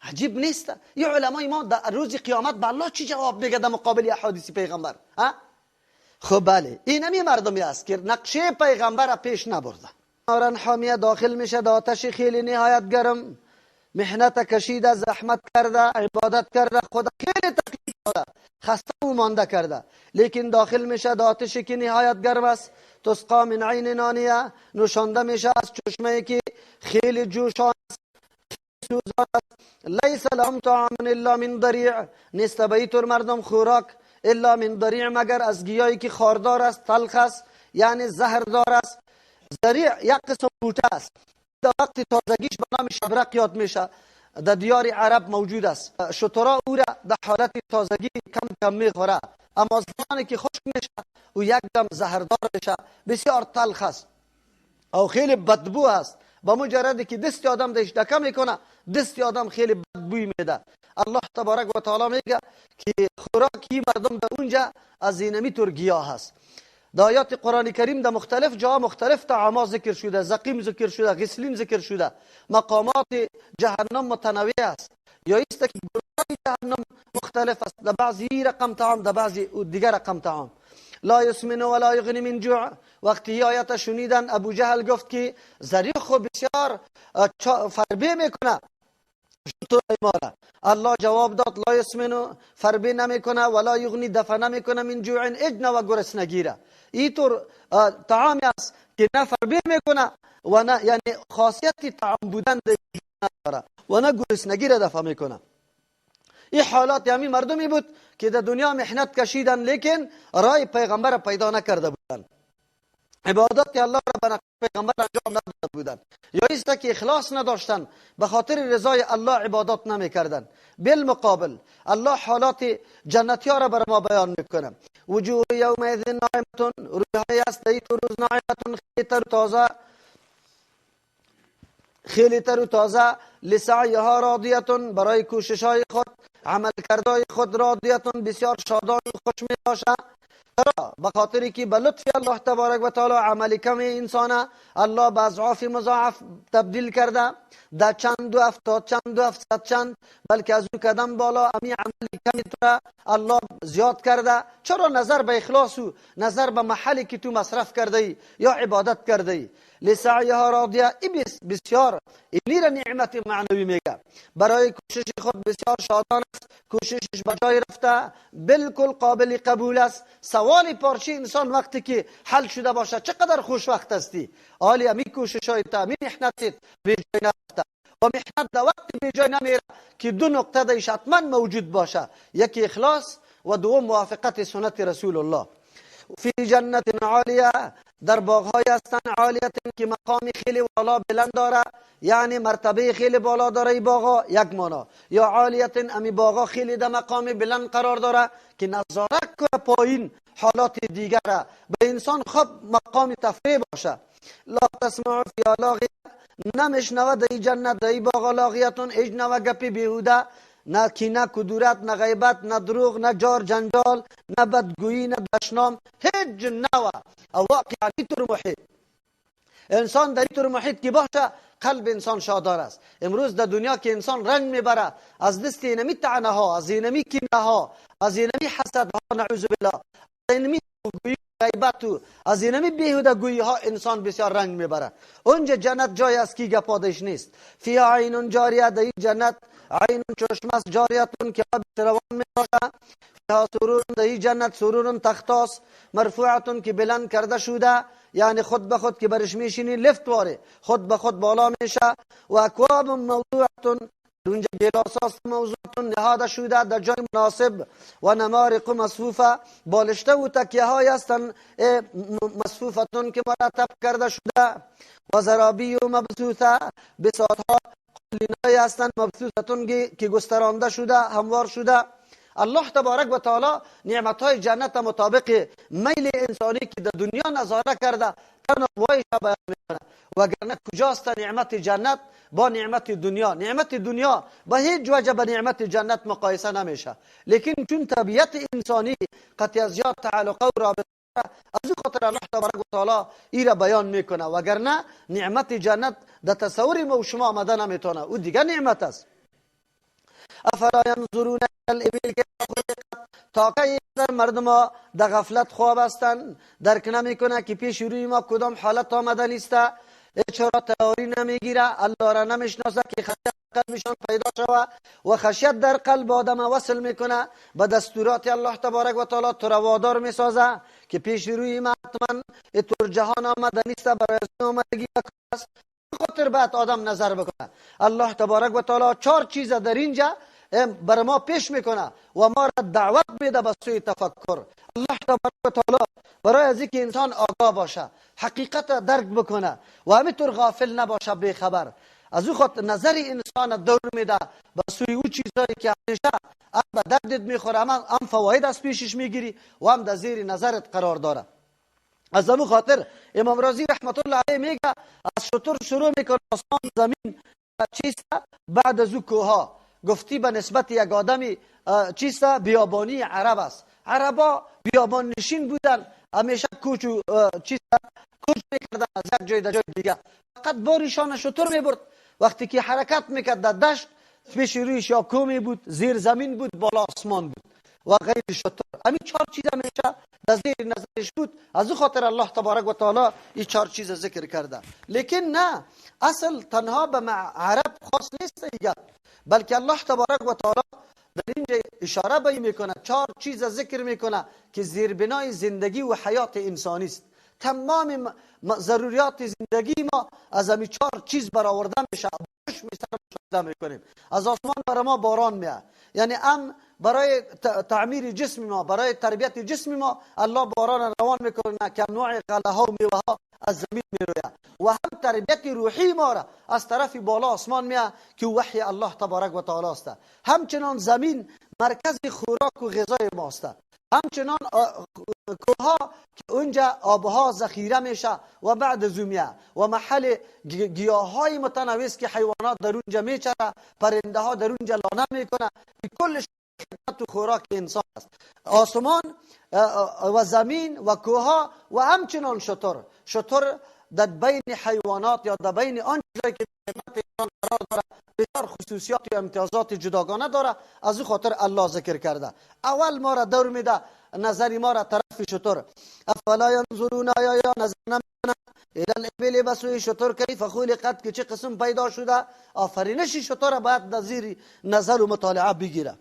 عجیب نیست؟ این علمای ما در روز قیامت به الله چی جواب میگه در مقابل احادیث پیغمبر؟ خب بله، این همی مردمی است که نقشه پیغمبر را پیش نبرده. نارن حامیه داخل میشه در آتش خیلی نهایت گرم، محنت کشیده، زحمت کرده، عبادت کرده، خدا خیلی تکلیف داده، خسته و مانده کرده، لیکن داخل میشه در آتشی که نهایت گرم است. تسقا من عین نانیه، نوشانده میشه از چشمه که خیلی جوشان است، سوزان است. لیس لهم طعام الا من ضریع، نیست بیتر مردم خوراک الا من ضریع، مگر از گیاهی که خاردار است، تلخ است، یعنی زهردار است. ضریع یک قسم بوته است، در وقت تازگیش به نام شبرق یاد میشه، در دیار عرب موجود است. شترا او را در حالت تازگی کم کم میخوره، اما زمانی که خشک میشه او یک دم زهردار میشه، بسیار تلخ است او خیلی بدبو است. با مجردی که دست آدم دهش دکه میکنه، دست آدم خیلی بدبوی میده. الله تبارک و تعالی میگه که خوراکی مردم در اونجا از اینمی طور گیاه هست. در آیات قرآن کریم در مختلف جا مختلف طعاما ذکر شده، زقیم ذکر شده، غسلین ذکر شده. مقامات جهنم متنوع است، یا است که گروه جهنم مختلف است، در بعضی رقم طعام، در بعضی دیگر رقم طعام. لا یسمن ولا یغنی من جوع. وقتی آیت شنیدن ابو جهل گفت که ذریع خو بسیار فربه میکنه شطور ایماره. الله جواب داد لا یسمن، فربه نمیکنه، ولا یغنی، دفع نمیکنه، من جوع، اجن و گرسنگی را. اینطور طعامی است که نه فربه میکنه و نه، یعنی خاصیت طعام بودن نداره و نه گرسنگی را دفع میکنه. این حالات همین مردمی بود که در دنیا محنت کشیدن لیکن رای پیغمبر را پیدا نکرده بودن، عبادت الله را به نقش پیغمبر انجام نداده بودن، یا است که اخلاص نداشتن، به خاطر رضای الله عبادت نمیکردن. بالمقابل الله حالات جنتی ها را بر ما بیان میکنه. وجوه یومئذ ناعمة، روحی است ای تو روز ناعمة، خیلی تر و تازه، خیلی تر و تازه، لسعیها راضیتون، برای کوشش های خود، عمل کردهای خود، راضیتون، بسیار شادان و خوش می باشه. به خاطری که به لطف الله تبارک و تعالی عمل کم انسان الله به اضعاف مضاعف تبدیل کرده، در چند دو افتاد چند دو افتاد چند، بلکه از او قدم بالا امی عمل کمی تو را الله زیاد کرده. چرا؟ نظر به اخلاص و نظر به محلی که تو مصرف کرده ای یا عبادت کرده ای. لسعیها راضیه، ای بسیار اینی را نعمت معنوی میگه، برای کوشش خود بسیار شادان است، کوششش به جای رفته، بالکل قابل قبول است. سوال پارچه انسان وقتی که حل شده باشه چقدر خوشوقت هستی، حالی امی کوشش های تا، امی محنتت به جای نرفته و محنت در وقتی به جای نمیره که دو نقطه دیش حتما موجود باشه، یکی اخلاص و دوم موافقت سنت رسول الله. فی جنت عالیه، در باغ‌های هستن، عالیه که مقام خیلی بالا بلند داره، یعنی مرتبه خیلی بالا داره ای باغا، یک مانا، یا عالیه امی باغا خیلی در مقام بلند قرار داره که نظارت کنه پایین حالات دیگر به انسان خب مقام تفریح باشه. لا تسمع فی لاغیه، نمیشنوه در جنت در باغا لاغیتون اجنوه گپی بیهوده، نه کینه کدورت، نه غیبت، نه دروغ، نه جار جنجال، نه بدگویی، نه دشنام، هیچ نوه. او واقعا اینطور محیط انسان در اینطور محیط که باشه قلب انسان شادان است. امروز در دنیا که انسان رنج میبره از دست اینمی طعنه ها، از اینمی کینه ها، از اینمی حسد ها، نعوذ بالله، از اینمی غیبت و از اینمی بیهوده گویی ها انسان بسیار رنج میبره. اونجا جنت جای از کی گپادش نیست. فیها عین جاریه، در جنت عین چشم است، جاریتون که آب روان میباشه. فیها سرور، در جنت سرور تختاس، مرفوعتون که بلند کرده شده، یعنی خود به خود که برش میشینی لفت واره خود به خود بالا میشه. و اکواب موضوعتون، اونجا گلاساس موضوعتون نهاده شده در جای مناسب. و نمارق مصفوفه، بالشته و تکیه های هستن مصفوفتون که مرتب کرده شده. و زرابی و مبسوطه، بساط ها قلینای هستن مبسوطتون که گسترانده شده، هموار شده. الله تبارک و تعالی نعمتهای جنت مطابق میل انسانی که در دنیا نظاره کرده تنوعش بیان میکنه وگرنه کجاست نعمت جنت با نعمت دنیا؟ نعمت دنیا با هیچ وجه به نعمت جنت مقایسه نمیشه. لیکن چون طبیعت انسانی قطعی از یاد تعلق و رابطه، از این خاطر الله تبارک و تعالی این را بیان میکنه. وگرنه نعمت جنت در تصور ما و شما آمده نمیتونه، او دیگه نعمت است. افلا ینظرون الی الابل کیف خلقت، تا که در مردم در غفلت خواب هستند، درک نمیکنه که پیش روی ما کدام حالت آمده نیست، چرا تیاری نمیگیره، الله را نمیشناسه که خشیت قلبشان پیدا شوه و خشیت در قلب آدم وصل میکنه به دستورات الله تبارک و تعالی، تو را وادار میسازه که پیش روی ما حتما طور جهان آمده نیست، برای آمدگی است. خاطر بعد آدم نظر بکنه. الله تبارک و تعالی 4 چیز در اینجا برای ما پیش میکنه و ما را دعوت میده به سوی تفکر. الله تبارک و تعالی برای از اینکه انسان آگاه باشه، حقیقت درک بکنه و همینطور غافل نباشه، بیخبر، از او خاطر نظر انسان دور میده به سوی او چیزایی که همیشه هم به دردت میخوره، هم فواید از پیشش میگیری و هم در زیر نظرت قرار داره. از همون خاطر امام رازی رحمت الله علیه میگه از شتر شروع میکنه، آسمان زمین چیست، بعد از او کوها. گفتی به نسبت یک آدمی چیست، بیابانی عرب است. عربا بیابان نشین بودن، همیشه کوچ میکردن از یک جای در جای دیگه، فقط بارشان شتر میبرد. وقتی که حرکت میکرد در دشت، پیش رویش یا کومی بود، زیر زمین بود، بالا آسمان بود و غیر شتر. همین 4 چیز همیشه در زیر نظرش بود. از او خاطر الله تبارک و تعالی این 4 چیز ذکر کرده. لیکن نه، اصل تنها به عرب خاص نیست دیگه، بلکه الله تبارک و تعالی در اینجا اشاره به میکنه، 4 چیز ذکر میکنه که زیربنای زندگی و حیات انسانی است. تمام ضروریات زندگی ما از همین 4 چیز برآورده میشه. باش میسر میکنیم، از آسمان برای ما باران میاد، یعنی برای تعمیر جسم ما، برای تربیت جسم ما الله باران روان میکنه که انواع غله ها و میوه ها از زمین میروید، و هم تربیت روحی ما را از طرف بالا آسمان میاد که وحی الله تبارک و تعالی است. همچنان زمین مرکز خوراک و غذای ماست، همچنان کوها که اونجا آبها ذخیره میشه و بعد از میاد و محل گیاهای متنوع که حیوانات در اونجا میچره، پرنده ها در اونجا لانه میکنه، کلش خدمت و خوراک انسان است. آسمان و زمین و کوها و همچنان شتر در بین حیوانات یا در بین آن چیزایی که خدمت انسان قرار داره بسیار خصوصیات و امتیازات جداگانه داره. از این خاطر الله ذکر کرده. اول ما را دور میده، نظری ما را طرف شتر. افلا ینظرون، آیا نظر نمیکنه الی الابل، بسوی شتر کیف خلقت، که چه قسم پیدا شده. آفرینش شتر باید در زیر نظر و مطالعه بگیره.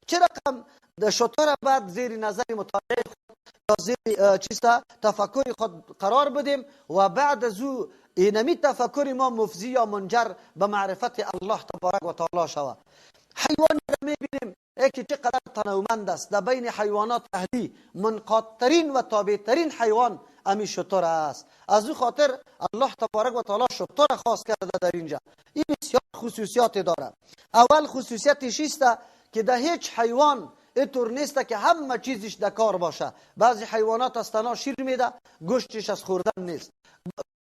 چه رقم شتر باید زیر نظر مطالعه خود یا زیر چیستا تفکر خود قرار بدیم و بعد از او اینمی تفکر ما مفضی یا منجر به معرفت الله تبارک و تعالی شود. حیوان را میبینیم که چقدر تنومند است. در بین حیوانات اهلی منقادترین و تابعترین حیوان امی شتر است. از او خاطر الله تبارک و تعالی شتر خاص کرده در اینجا. این بسیار خصوصیات داره. اول خصوصیتش است که در هیچ حیوان اینطور نیست که همه چیزش در کار باشه. بعضی حیوانات از تنها شیر میده، گوشتش از خوردن نیست،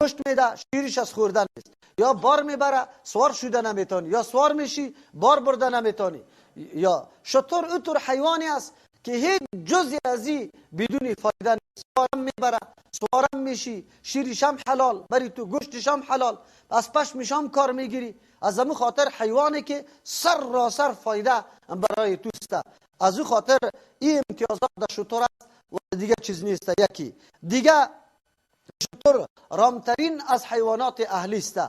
گوشت میده، شیرش از خوردن نیست، یا بار میبره سوار شده نمیتونی، یا سوار میشی بار برده نمیتونی. یا شتر اینطور حیوانی است که هیچ جزی از این بدون فایده نیست. سوارم میبره، سوارم میشی، شیرش هم حلال بری تو، گوشتش هم حلال، از پشمش هم کار میگیری. از همون خاطر حیوانی که سر را سر فایده برای توسته. از او خاطر این امتیازات در شتر است و دیگه چیز نیست. یکی دیگه شتر رامترین از حیوانات اهلی است.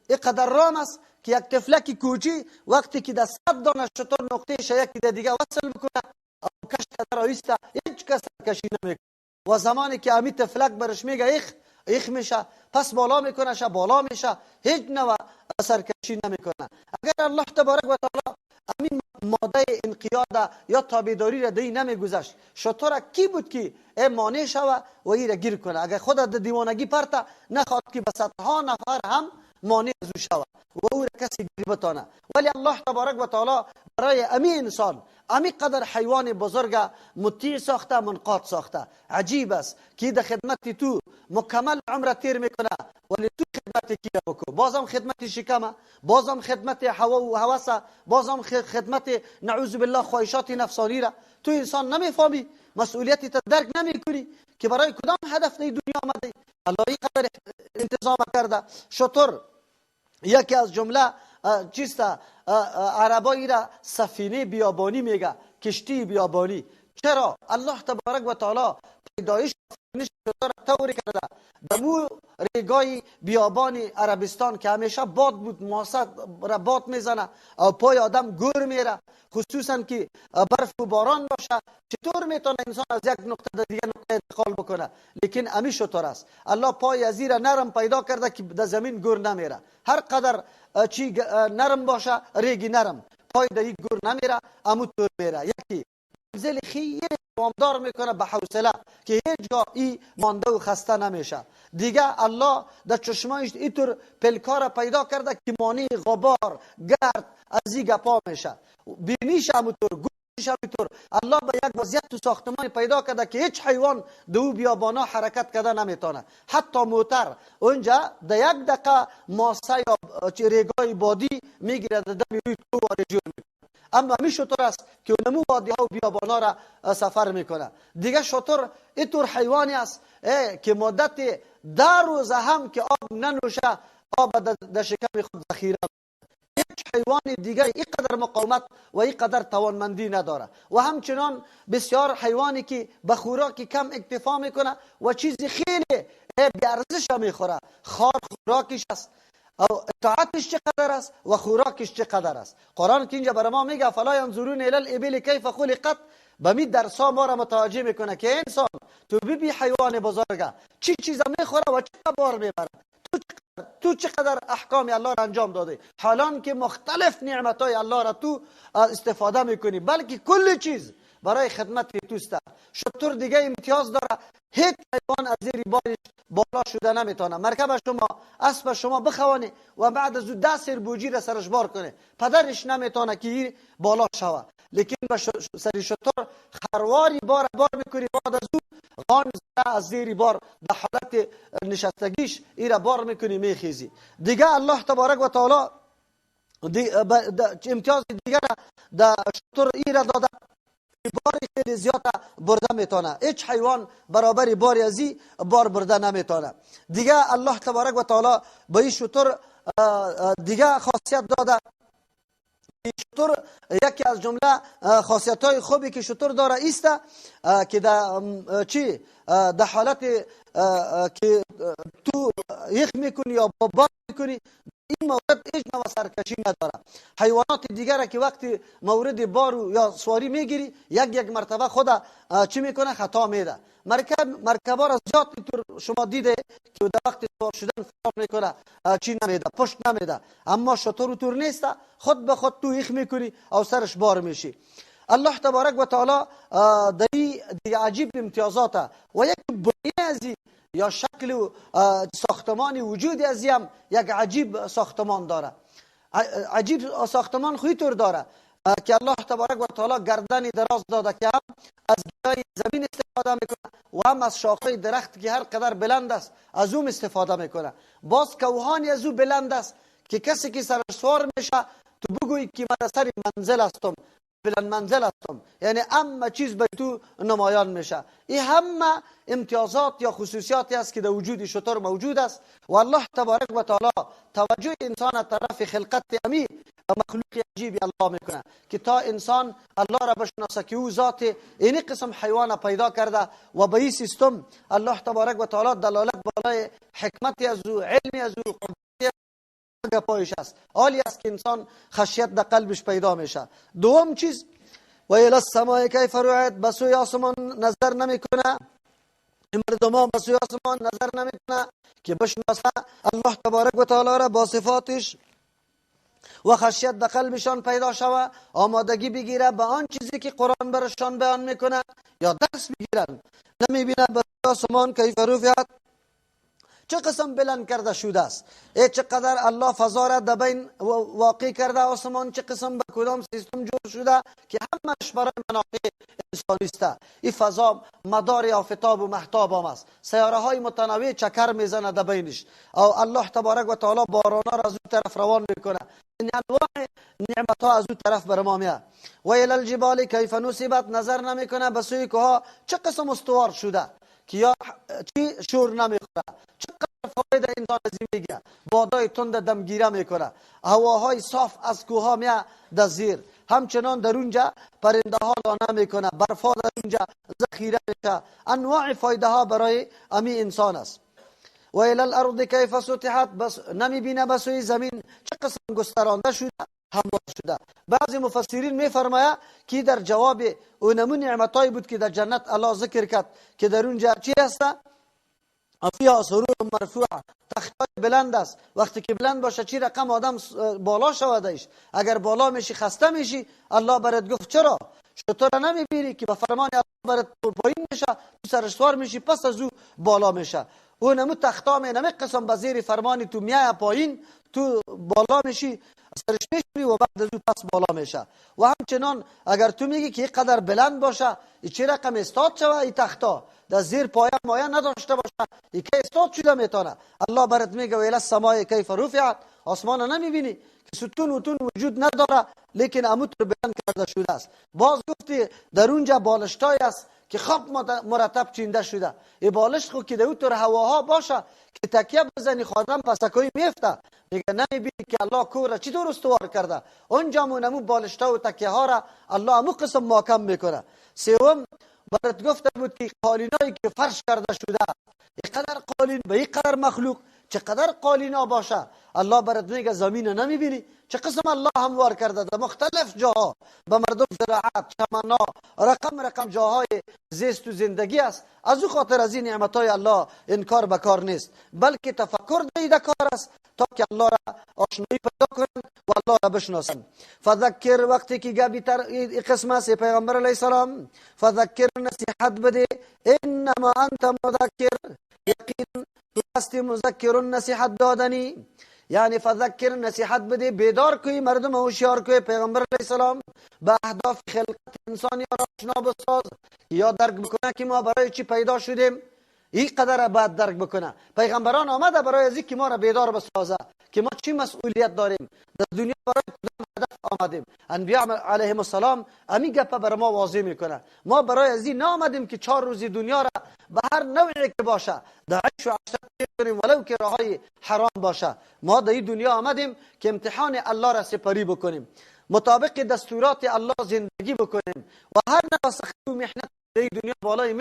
اینقدر رام است که یک تفلک کوچی وقتی که در 100 دانه شتر نقطه یکی در دیگه وصل بکنه او کش کدر آیسته هیچ کس کشی نمیکنه و زمانی که امی تفلک برش میگه ایخ میشه، پس بالا میکنه بالا میشه، هیچ نوع سرکشی نمیکنه. اگر الله تبارک و تعالی همین ماده انقیاد یا تابعداری را دی نمیگذاشت، شتر کی بود که مانع شوه و این را گیر کنه؟ اگر خود در دیوانگی پرته نخواد که به صدها نفر هم مانع از شوه و او را کسی گیر بتانه. ولی الله تبارک و تعالی برای امی انسان امی قدر حیوان بزرگ مطیع ساخته، منقاد ساخته. عجیب است که در خدمت تو مکمل عمر تیر میکنه، ولی تو خدمت کی بکو؟ بازم خدمت شکمه، بازم خدمت هوا و هوس، بازم خدمت نعوذ بالله خواهشات نفسانی را. تو انسان نمیفهمی، مسئولیتی تا درک نمیکنی که برای کدام هدف در دنیا آمده. الله این قدر انتظام کرده. شطور یکی از جمله چیستا عربایی را سفینه بیابانی میگه، کشتی بیابانی. چرا؟ الله تبارک و تعالی پیدایش شطور طوری کرده دمو ریگای بیابان عربستان که همیشه باد بود، ماسه را باد میزنه و پای آدم گور میره، خصوصا که برف و باران باشه. چطور میتونه انسان از یک نقطه در دیگه نقطه انتقال بکنه؟ لیکن امی شطور است. الله پای از زیر نرم پیدا کرده که در زمین گور نمیره. هر قدر چی نرم باشه، ریگی نرم، پای در این گور نمیره، امو طور میره. یکی زل خیلی وامدار میکنه به حوصله که هیچ جا ای مانده و خسته نمیشه. دیگه الله در چشمایش اینطور پلکار پیدا کرده که مانی غبار گرد از این گپا میشه، بینیش همونطور، گوشش همونطور. الله به یک وضعیت تو ساختمان پیدا کرده که هیچ حیوان دو بیابانا حرکت کرده نمیتونه. حتی موتر اونجا در یک دقیقه ماسه یا ریگای بادی میگیره، در دمی روی تو و رجوع میکنه. اما همی شطور است که نمو وادی ها و بیابانا را سفر میکنه. دیگه شطور اینطور حیوانی است که مدت 10 روز هم که آب ننوشه، آب در شکم خود ذخیره. هیچ حیوان دیگه اینقدر مقاومت و اینقدر توانمندی نداره. و همچنان بسیار حیوانی که به خوراکی کم اکتفا میکنه و چیزی خیلی بیارزش میخوره. خار خوراکش است، او اطاعتش چقدر است و خوراکش چقدر است. قرآن که اینجا برای ما میگه فلا ینظرون الی الابل کیف خلقت، به می درسا ما را متوجه میکنه که انسان تو ببی حیوان بزرگه چی چیزا میخوره و چقدر بار میبره، تو چقدر احکام الله را انجام داده، حالان که مختلف نعمتهای الله را تو استفاده میکنی، بلکه کل چیز برای خدمت توسته. شطور دیگه امتیاز داره، هیچ حیوان از زیر بارش بالا شده نمیتونه. مرکب شما، اسب شما بخوانی و بعد از 10 سر بوجی را سرش بار کنه، پدرش نمیتونه که بالا شوه. لیکن به سری شطور خرواری بار میکنی، بعد از غان از زیر بار در حالت نشستگیش ایره بار میکنی میخیزی. دیگه الله تبارک و تعالی امتیاز دیگر در شطور ایره داده، باری خیلی زیاد برده میتونه. هیچ حیوان برابری باری ازی بار برده نمیتونه. دیگه الله تبارک و تعالی به این شطور دیگه خاصیت داده. شطور یکی از جمله خاصیت های خوبی که شطور داره ایست که در حالت که تو یخ میکنی یا بار میکنی، این مورد هیچ نوع سرکشی نداره. حیوانات دیگر که وقتی مورد بار یا سواری میگیری یک مرتبه خود چی میکنه؟ خطا میده. مرکبا را زیاد شما دیده که در وقت سوار شدن فرار میکنه، چی نمیده، پشت نمیده. اما شطور طور نیست، خود به خود تو یخ میکنی او سرش بار میشی. الله تبارک و تعالی در عجیب امتیازات و یک بنیه ازی یا شکل و ساختمانی وجود ازی هم یک عجیب ساختمان داره. عجیب ساختمان خوی طور داره که الله تبارک و تعالی گردنی دراز داده که هم از گیاه زمین استفاده میکنه و هم از شاخه درخت که هر قدر بلند است از اون استفاده میکنه. باز کوهانی از اون بلند است که کسی که سر سوار میشه تو بگویی که من سر منزل هستم، بلند منزل هستم، یعنی همه چیز به تو نمایان میشه. این همه امتیازات یا خصوصیاتی است که در وجود شطور موجود است و الله تبارک و تعالی توجه انسان طرف خلقت امی مخلوق عجیبی الله میکنه که تا انسان الله را بشناسه که او ذات این قسم حیوان پیدا کرده و به این سیستم الله تبارک و تعالی دلالت بالای حکمت از او، علمی از او، پایش است. حالی است که انسان خشیت در قلبش پیدا میشه. دوم چیز و الی السماء کیف رفعت، به سوی آسمان نظر نمیکنه، مردم ها به سوی آسمان نظر نمیکنه که بشناسه الله تبارک و تعالی را با صفاتش و خشیت در قلبشان پیدا شوه، آمادگی بگیره به آن چیزی که قرآن برشان بیان میکنه یا درس بگیرن. نمیبینه به سوی آسمان کیف رفعت، چه قسم بلند کرده شده است. چقدر الله فضا را در بین واقع کرده. آسمان چه قسم به کدام سیستم جور شده که همش برای منافع انسانی است. این فضا مدار آفتاب و مهتاب هم است. سیاره های متنوع چکر میزنه در بینش، او الله تبارک و تعالی بارانا را از اون طرف روان میکنه. این انواع نعمت ها از اون طرف بر ما میاد. و الی الجبال کیف نصبت، نظر نمیکنه به سوی کوها چه قسم استوار شده که یا چی شور نمیخوره، چقدر فایده انسان از این میگیره. بادای تند دمگیره میکنه، هواهای صاف از کوها میاد در زیر. همچنان در اونجا پرنده ها دانه میکنه، برفا در اونجا ذخیره میشه. انواع فایده ها برای امی انسان است. و الی الارض کیف سطحت، بس نمیبینه به سوی زمین چه قسم گسترانده شده، هموار شده. بعضی مفسرین میفرماید که در جواب اونمون نعمتایی بود که در جنت الله ذکر کرد که در اونجا چی هست؟ فیها سرور مرفوعه، تختای بلند است. وقتی که بلند باشه چی رقم آدم بالا شودش. اگر بالا میشی خسته میشی، الله برات گفت چرا شطور نمیبینی که به فرمان الله برات پایین میشه، تو سرش سوار میشی، پس از او بالا میشه. اونمو تختا نمی قسم به زیر فرمانی تو میای پایین، تو بالا میشی، سرش میشی و بعد از او پس بالا میشه. و همچنان اگر تو میگی که یک قدر بلند باشه، چه رقم استاد شوه این تختا در زیر پایه مایه نداشته باشه، این که استاد شده میتونه. الله برات میگه و الی السماء کیف رفعت، آسمان نمیبینی که ستون و تون وجود نداره لیکن اموت رو بلند کرده شده است. باز گفتی در اونجا بالشتای است که خوب مرتب چینده شده. این بالشت خود که در اون هواها باشه که تکیه بزنی خادم پسکوی میفته. میگه نمیبینی که الله کور چطور استوار کرده. اونجا مونمو بالشتا و تکیه ها را الله امو قسم محکم میکنه. سوم برات گفته بود که قالینایی که فرش کرده شده، اینقدر قالین به اینقدر مخلوق چقدر قالینا باشه. الله برات میگه زمین نمیبینی چه قسم الله هموار کرده در مختلف جاها به مردم زراعت، چمنا، رقم جاهای زیست و زندگی است. از او خاطر از این نعمتهای الله انکار بکار نیست، بلکه تفکر در کار است تا که الله را آشنایی پیدا کنن و الله را بشناسن. فذکر، وقتی که گبی تر قسم است پیغمبر علیه السلام، فذکر نصیحت بده، انما انت مذکر، یقین تو هستی مذکر نصیحت دادنی. یعنی فذکر نصیحت بده، بیدار کوی مردم هوشیار کوی پیغمبر علیه السلام به اهداف خلقت انسانی را آشنا بساز، یا درک بکنه که ما برای چی پیدا شدیم. این قدر باید درک بکنه. پیغمبران آمده برای از که ما را بیدار بسازه که ما چی مسئولیت داریم در دنیا، برای کدام هدف آمدیم. انبیاء علیهم السلام امی گپ بر ما واضح میکنه. ما برای از این نآمدیم که 4 روز دنیا را به هر نوعی که باشه در عیش و عشرت کنیم، ولو که راهای حرام باشه. ما در این دنیا آمدیم که امتحان الله را سپری بکنیم، مطابق دستورات الله زندگی بکنیم و هر نوع سختی و محنت در دنیا بالای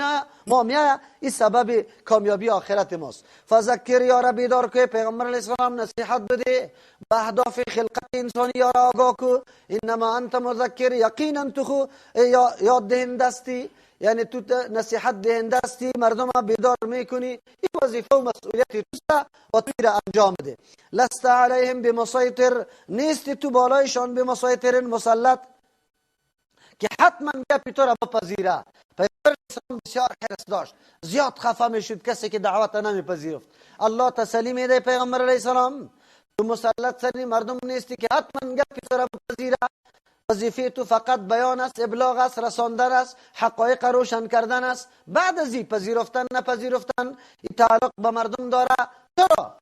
ما میاد، این سبب کامیابی آخرت ماست. فذکر، یا را بیدار که پیغمبر علیه السلام نصیحت بده به اهداف خلقت انسانی، یا را آگاه که انما انت مذکر، یقینا تو یاد دهنده استی، یعنی تو نصیحت دهنده استی، مردم را بیدار میکنی. این وظیفه و مسئولیت توست و توی را انجام بده. لست علیهم بمسیطر، نیستی تو بالایشان بمسیطر مسلط که حتما گپی تو را بپذیره. پیغمبر اسلام بسیار حرص داشت، زیاد خفه میشد کسی که دعوت نمیپذیرفت. الله تسلی میده پیغمبر علیه السلام تو مسلط سری مردم نیستی که حتما گپی تو را بپذیره. وظیفه تو فقط بیان است، ابلاغ است، رساندن است، حقایق روشن کردن است. بعد از این پذیرفتن نپذیرفتن این تعلق به مردم داره. چرا؟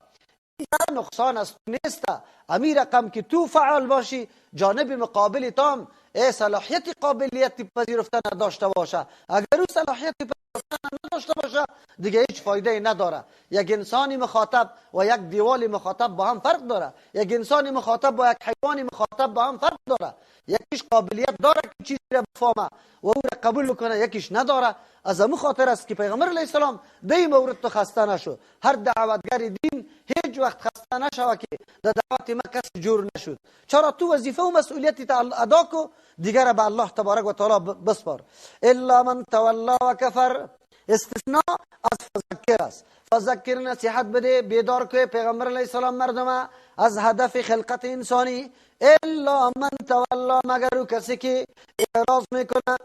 این نقصان است نیست. امی رقم که تو فعال باشی، جانب مقابل تام صلاحیت قابلیت پذیرفتن نداشته باشه. اگر او صلاحیت پذیرفتن نداشته باشه دیگه هیچ فایده نداره. یک انسانی مخاطب و یک دیوال مخاطب با هم فرق داره. یک انسانی مخاطب و یک حیوان مخاطب با هم فرق داره. یکیش قابلیت داره که چیزی را بفهمه و او را قبول بکنه، یکیش نداره. از همون خاطر است که پیغمبر علیه السلام در این مورد تو خسته نشد. هر دعوتگر دین هیچ وقت خسته نشوه که در دعوت ما کسی جور نشد. چرا؟ تو وظیفه و مسئولیت ادا کو، دیگر به الله تبارک و تعالی بسپار. الا من تولا و کفر، استثناء از فذکر است. فذکر نصیحت بده، بیدار که پیغمبر علیه السلام مردم از هدف خلقت انسانی. الا من تولا، مگر کسی که اعراض میکنه،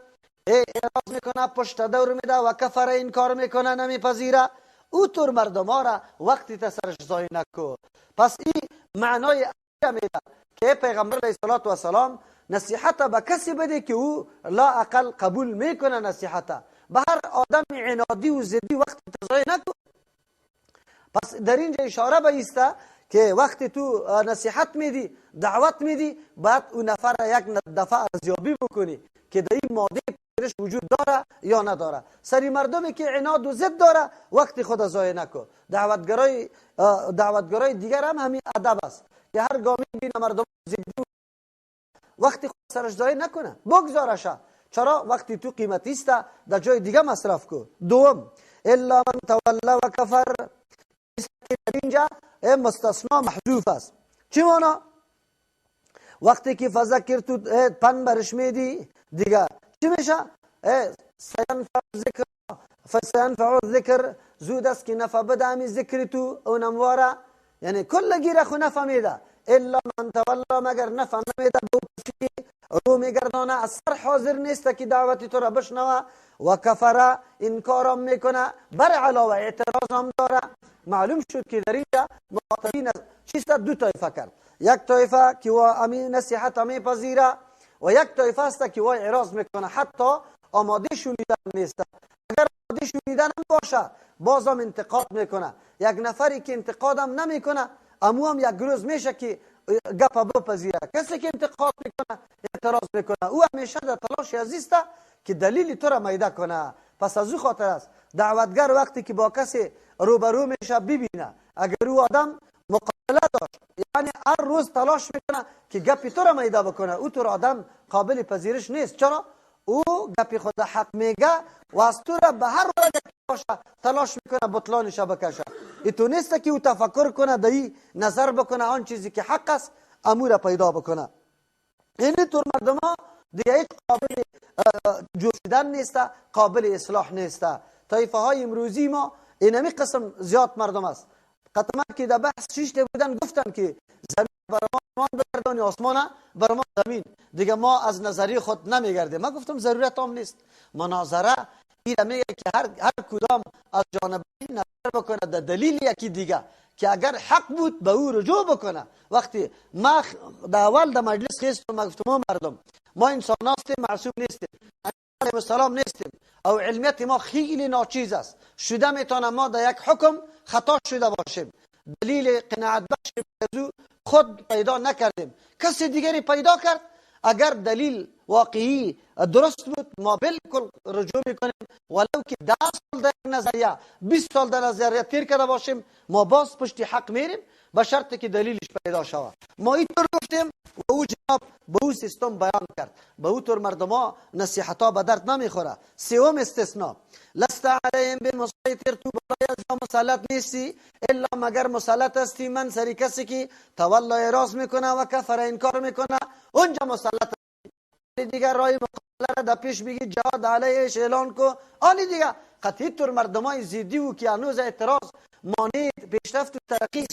پشت دور میده و کفر انکار میکنه، نمیپذیره. او طور مردم ها را وقتی تسرش زای نکو. پس این معنای میده که پیغمبر علیه السلام نصیحت به کسی بده که او لا اقل قبول میکنه نصیحت. به هر آدم عنادی و ضدی وقتی تزای نکو. پس در اینجا اشاره به ایسته که وقتی تو نصیحت میدی، دعوت میدی، باید اون نفر یک دفعه ارزیابی بکنی که در این ماده پیرش وجود داره یا نداره. سری مردمی که عناد و ضد داره وقتی خود ضایع نکن. دعوتگرای دیگر هم همین ادب است که هر گامی بین مردم ضدی وقتی خود سرش ضایع نکنه، بگذارش. چرا؟ وقتی تو قیمتی است در جای دیگه مصرف کن. دوم، الا من تولی و کفر، در اینجا مستثنا محذوف است. چی معنا؟ وقتی که فذکر تو پن برش میدی دیگه چی میشه؟ سینفع ذکر، زود است که نفع بده همی ذکر تو اونمواره، یعنی کل گیره خو نفع میده. الا من تولی، مگر نفع نمیده به پسی رو میگردانه، از سر حاضر نیست که دعوتی تو را بشنوه. و کفره، انکارم میکنه، بر علاوه اعتراض هم داره. معلوم شد که در اینجا مخاطبین چیست؟ دو طایفه کرد. یک طایفه که و امی نصیحت میپذیره و یک طایفه است که و اعراض میکنه، حتی آماده شنیدن نیست. اگر آماده شنیدن هم باشه بازم انتقاد میکنه. یک نفری که انتقاد هم نمیکنه امو هم یک روز میشه که گپ بپذیره. کسی که انتقاد میکنه، اعتراض میکنه، او همیشه در تلاش عزیزه که دلیل تو را میده کنه. پس از او خاطر است دعوتگر وقتی که با کسی روبرو میشه ببینه، اگر او آدم مقابله داشت، یعنی هر روز تلاش میکنه که گپی تو را میده بکنه، او تو را آدم قابل پذیرش نیست. چرا؟ او گپی خود حق میگه و از تو را به هر وجه باشه تلاش میکنه بطلانش بکشه. تو نیست که او تفکر کنه، دایی نظر بکنه آن چیزی که حق است امور پیدا بکنه. این طور مردم ها دیگه هیچ قابل جوشیدن نیست، قابل اصلاح نیست. طایفه های امروزی ما اینمی قسم زیاد مردم است. قطمه که در بحث شیشته بودن گفتن که زمین برمان بگردانی، آسمان برمان زمین، دیگه ما از نظری خود نمیگردیم. من گفتم ضرورت هم نیست. مناظره این میگه که هر کدام از جانبین نظر بکنه در دلیل یکی دیگه که اگر حق بود به او رجوع بکنه. وقتی ما در اول در مجلس خیستم، ما گفتم مردم ما انسان هستیم، معصوم نیستیم، علیه السلام نیستیم، او علمیت ما خیلی ناچیز است. شده میتونه ما در یک حکم خطا شده باشیم، دلیل قناعت بخش خود پیدا نکردیم، کسی دیگری پیدا کرد. اگر دلیل واقعی درست بود ما بالکل رجوع میکنیم، ولو که 10 سال در نظریه 20 سال در نظریه تیر کرده باشیم ما باز پشت حق میریم، به شرطی که دلیلش پیدا شود. ما اینطور گفتیم و او جناب به او سیستم بیان کرد. به او طور مردم ها نصیحت ها به درد نمیخوره. سوم استثناء، لست علیهم بمسیطر، تو برای از مسلط نیستی الا مگر مسلط هستی من سری کسی که تولا اعراض میکنه و کفر انکار میکنه، اونجا مسلط دیگر رای مقابله را در پیش بگی جهاد علیهش اعلان کو. آنی دیگه قطعی طور مردم های زیدی و که هنوز اعتراض مانع پیشرفت و ترقی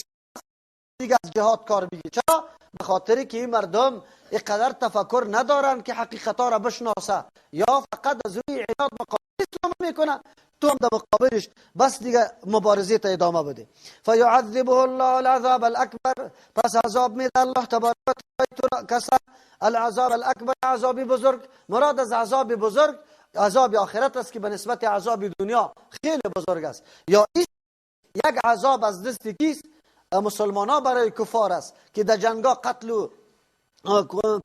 دیگه از جهاد کار بگی. چرا؟ به خاطری که این مردم اینقدر تفکر ندارن که حقیقتا را بشناسه، یا فقط از روی عناد مقابل اسلام میکنه، تو هم در مقابلش بس دیگه مبارزه تا ادامه بده. فیعذبه الله العذاب الاکبر، پس عذاب میده الله تبارک و تعالی کسا العذاب الاکبر، عذاب بزرگ. مراد از عذاب بزرگ عذاب آخرت است که به نسبت عذاب دنیا خیلی بزرگ است. یا یک عذاب از دست کیست؟ مسلمان ها برای کفار است که در جنگا قتل و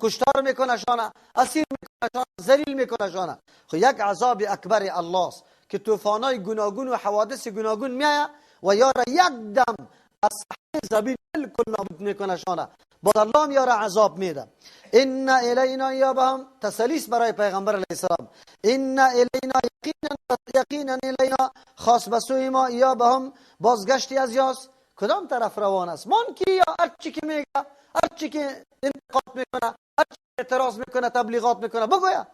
کشتار میکنه شانه، اسیر میکنه شانه، ذلیل میکنه شانه. خب یک عذاب اکبر الله است که طوفانای گوناگون و حوادث گوناگون میایه و یارا یک دم از صحنه زمین بالکل نابود میکنه شانه. باز الله هم یارا عذاب میده. ان الینا یابهم، تسلیس برای پیغمبر علیه السلام. ان الینا یقینا الینا، خاص بسوی ما، یابهم بازگشتی از یاس. کدام طرف روان است؟ من کی یا هر چی که میگه، هر چی که انتقاد میکنه، هر چی اعتراض میکنه، تبلیغات میکنه، بگویا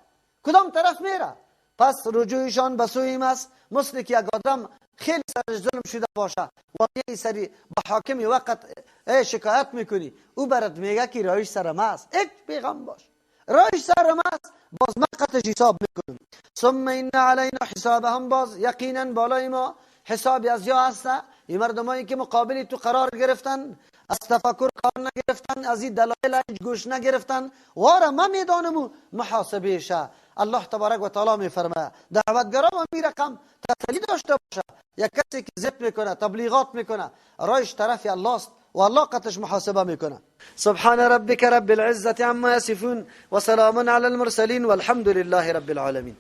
کدام طرف میره؟ پس رجوعشان به سوی ما است. مثل که یک آدم خیلی سرش ظلم شده باشه و یه سری به حاکم وقت شکایت میکنی، او برات میگه که رایش سر ما است. یک پیغام باش، رایش سر ما است، باز ما قطعش حساب میکنیم. ثم ان علینا حسابهم، باز یقینا بالای ما حسابی از جا هست. این مردمایی که مقابل تو قرار گرفتن، از تفکر کار نگرفتن، از این دلایل گوش نگرفتن، واره ما میدانم محاسبه شه. الله تبارک و تعالی میفرماید دعوتگرا و می رقم تسلی داشته باشه. یک کسی که ضد میکنه، تبلیغات میکنه، رایش طرف الله است و الله قطعش محاسبه میکنه. سبحان ربك رب العزة عما يصفون و سلام علی المرسلین والحمد لله رب العالمین.